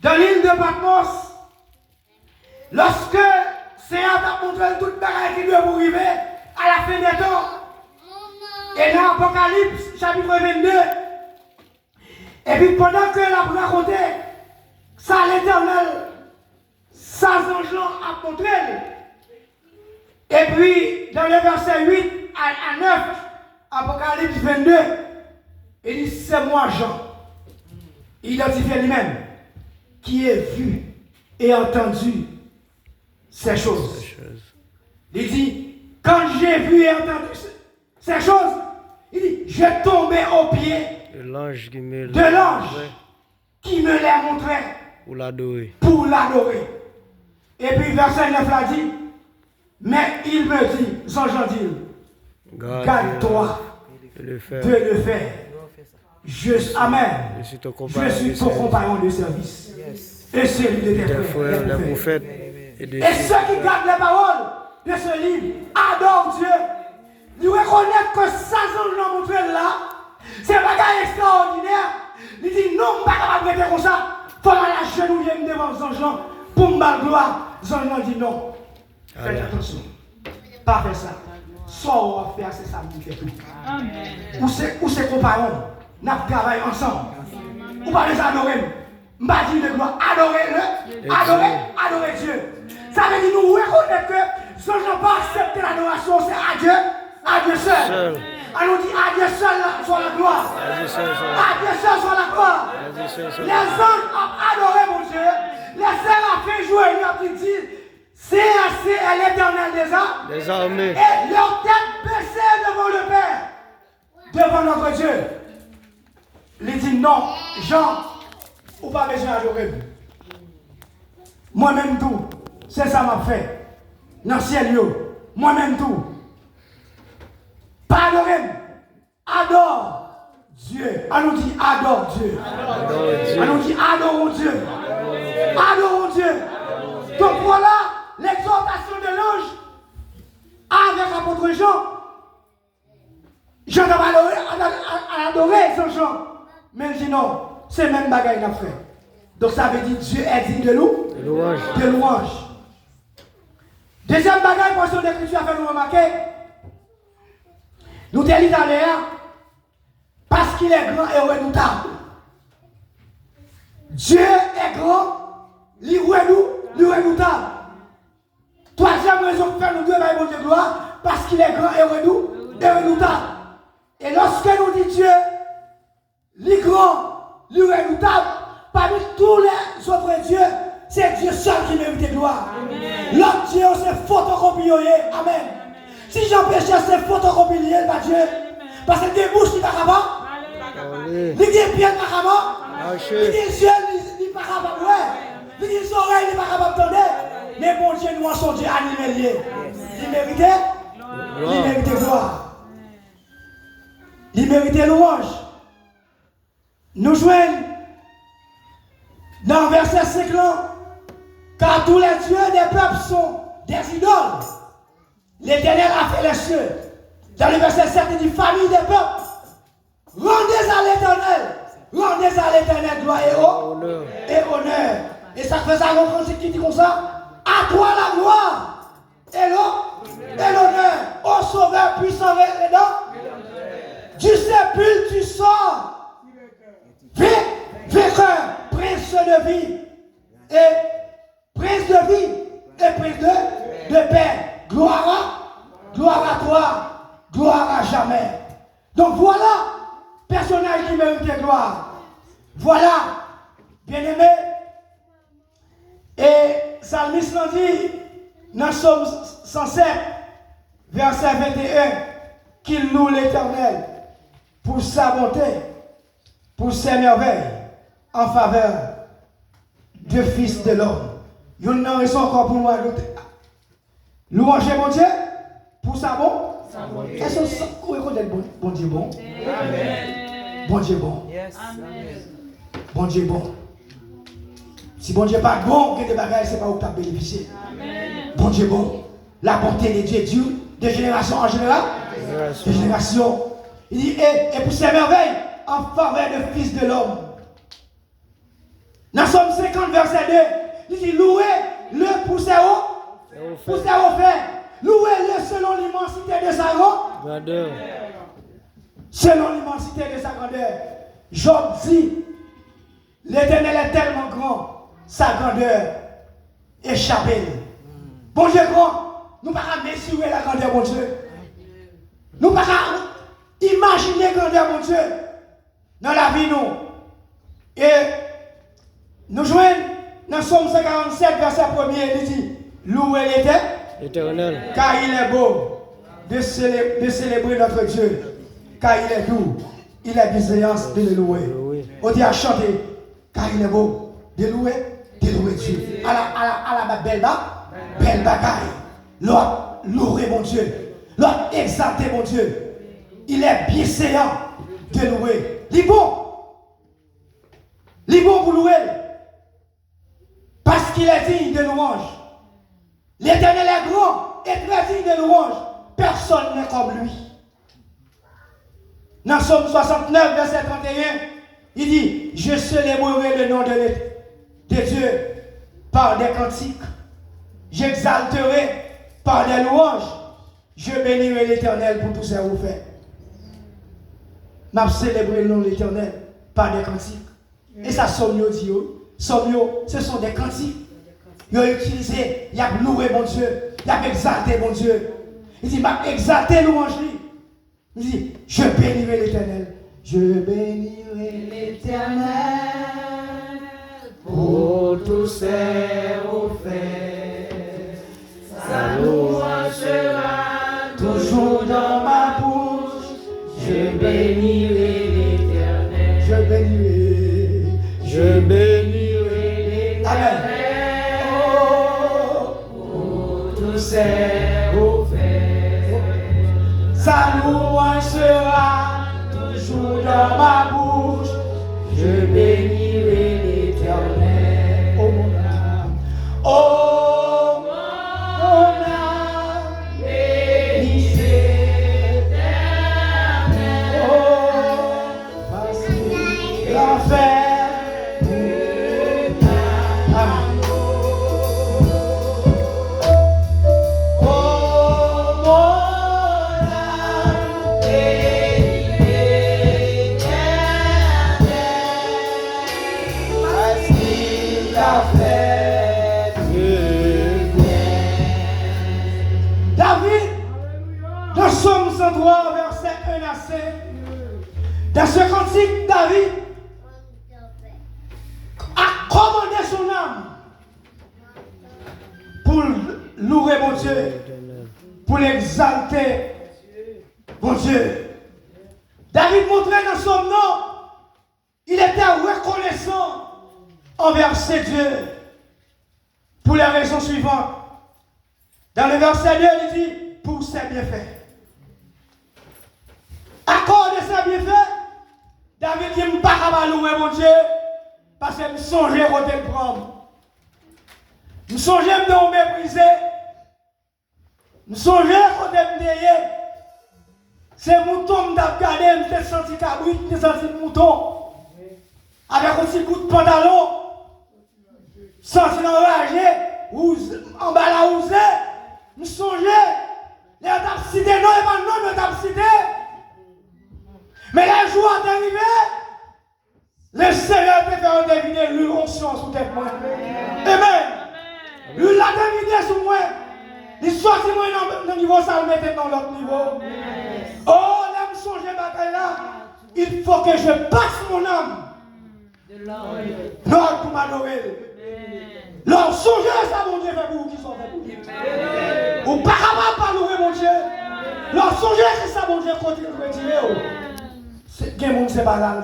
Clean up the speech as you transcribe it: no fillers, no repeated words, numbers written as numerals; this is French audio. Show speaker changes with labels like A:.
A: dans l'île de Patmos, lorsque Seigneur a montré toute bagaille qui doit arriver à la fin des temps, et dans l'Apocalypse, chapitre 22, et puis pendant que la raconté, ça l'Éternel, sans ange a montré, et puis dans le verset 8 à 9, Apocalypse 22, il dit c'est moi Jean, identifié lui-même, qui ai vu et entendu ces choses. Il dit, quand j'ai vu et entendu ces choses, il dit, je tombais aux pieds de l'ange qui me les montrait pour l'adorer. Et puis verset 9 l'a dit, mais il me dit, Jean dit, garde-toi de le faire. Amen. Je suis ton compagnon de service. Et celui de tes frères, les prophètes. Et ceux qui gardent les paroles de ce livre adorent Dieu. Ils reconnaissent que ça, nous montré là, c'est un bagage extraordinaire. Ils disent non, je ne peux pas rester comme ça. Il faut la genouiller devant Jean pour me battre gloire. Jean dit non. Faites attention. Pas faire ça. Soit on va faire, c'est ça qui fait tout. Ou c'est compagnons. Nous travaillons ensemble. Ou pas les adorer. Je ne vais pas dire de gloire. Adorer Dieu. Ça veut dire nous reconnaître que ce n'est pas accepter l'adoration, c'est à Dieu seul. On nous dit à Dieu seul soit la gloire. À Dieu seul soit la gloire. Les hommes ont adoré mon Dieu. Les sœurs ont fait jouer, ils ont dit c'est assez à l'Éternel des armées. Et leur tête baissée devant le Père, devant notre Dieu. Il dit non, Jean, ou pas besoin d'adorer. Moi-même tout, c'est ça m'a fait. Dans le ciel, moi-même tout. Pas adorer, adore Dieu. On nous dit adore Dieu. On nous dit adorons Dieu. Adorons Dieu. Donc voilà l'exhortation de l'ange avec l'apôtre Jean. Jean a adoré son Jean. Mais il dit non, c'est même bagaille qu'il a fait. Donc ça veut dire Dieu est digne de louange. Deuxième bagaille, portion d'écriture a fait nous remarquer. Nous te lisons d'ailleurs, parce qu'il est grand et redoutable. Dieu est grand, il est redoutable. Troisième raison pour faire nous deux bon Dieu gloire, parce qu'il est grand et redoutable. Et lorsque nous disons Dieu, il est grand, il est redoutable, parmi tous les autres dieux, c'est Dieu seul qui mérite gloire. L'autre Dieu, c'est photocopie. Amen. Si j'empêche ces photocopies liées par Dieu, parce que des bouches qui ne sont pas capables, des pieds qui ne sont pas capables, des yeux qui ne sont pas capables, des oreilles qui ne sont pas capables d'entendre, mais bon Dieu, nous sommes Dieu animé. Il mérite gloire. Il mérite louange. Nous joignons dans verset 5 là, car tous les dieux des peuples sont des idoles. L'Éternel a fait les cieux. Dans le verset 7, il dit famille des peuples, rendez à l'Éternel gloire et honneur. Et ça fait ça, qui dit comme ça, à toi la gloire et l'honneur, ô sauveur puissant et aidant. Du sépulcre tu sors, vainqueur, prince de vie et prince de paix. Gloire à toi, gloire à jamais. Donc voilà, personnage qui mérite gloire. Voilà, bien-aimé. Et Psalmiste nous dit, dans Psaume 107, verset 21, qu'il loue l'Éternel pour sa bonté, pour ses merveilles, en faveur du Fils de l'homme. Il y a une raison encore pour moi. Louanger mon Dieu pour sa bonté. Est-ce que vous reconnaissez bon Dieu bon? Amen. Bon Dieu bon. Yes. Bon Dieu bon. Si bon Dieu pas bon, que des bagages, c'est pas où tu as bénéficié. Bon Dieu bon. La bonté de Dieu dure de génération en génération. De génération. Il dit, et pour ses merveilles, en faveur du Fils de l'homme. Dans Somme 50, verset 2. Il dit louez le pour ses offert. Louez-le selon l'immensité de sa grandeur. Selon l'immensité de sa grandeur. Job dit, l'Éternel est tellement grand, sa grandeur échappée. Bon Dieu grand, nous ne pouvons pas mesurer la grandeur, mon Dieu. Nous ne pouvons pas imaginer la grandeur, mon Dieu, dans la vie, nous. Et nous joignons dans Somme 147, verset 1er, il dit, louez l'Éternel, car il est beau de célébrer notre Dieu, car il est doux, il a bienséance de le louer. On dit à chanter, car il est beau de louer Dieu. À la belle bagaille. L'autre louer mon Dieu. L'autre exalter mon Dieu. Il est bienséant de louer. Il est bon pour louer. Parce qu'il est digne de louange. L'Éternel est grand et très digne de louange. Personne n'est comme lui. Dans Somme 69, verset 31, il dit, je célébrerai le nom de Dieu par des cantiques. J'exalterai par des louanges. Je bénirai l'Éternel pour tous ses refaits. M'a célébré le nom de l'Éternel par des cantiques. Et ça, Somme dit, ce sont des cantiques. Ils ont utilisé, il a loué mon Dieu, il a exalté mon Dieu. Il dit, m'a exalté louangerie. Il dit, je bénirai l'Éternel. Je bénirai l'Éternel pour tous ses refaits. Sa louange sera toujours dans ma bouche. Je bénirai l'Éternel. Je bénirai l'Éternel. Oh, pour tous ses refaits. Sa louange sera toujours dans ma bouche. Je bénirai l'Éternel. Oh mon âme. Oh mon âme. Bénis l'Éternel. Oh, parce qu'il a fait. Somme 103, verset 1 à 5. Dans ce cantique, David a commandé son âme pour louer mon Dieu, pour l'exalter, mon Dieu. David montrait dans son nom, il était reconnaissant envers ses dieux pour les raisons suivantes. Dans le verset 2, il dit, pour ses bienfaits. À cause de ses bienfaits, David dit, je ne peux pas louer mon Dieu, parce que je songeais quand il prend. Je songeais me mépriser. Je songeais quand il me délier. C'est mouton que j'ai regardé, je me suis senti cabrit, je me suis senti mouton. Avec un petit coup de pantalon, senti enragé, en bas la housée, je songeais. Les tapsités, non, et pas non, les tapsités. Mais les jours sont arrivés, le Seigneur peut faire deviner l'onction sous tête moi. Amen. Lui l'a deviné sous moi. Il sortit moi dans le niveau, ça le mettait dans l'autre niveau. Oh, là, je songe bataille là. Il faut que je passe mon âme. Lord pour m'adorer. Lord, songez ça, mon Dieu, fait pour vous qui sont fait pour vous. Ou pas capable de louer mon Dieu. Lord, songez que ça, mon Dieu, continue de retirer. C'est que mon Dieu, c'est pas là,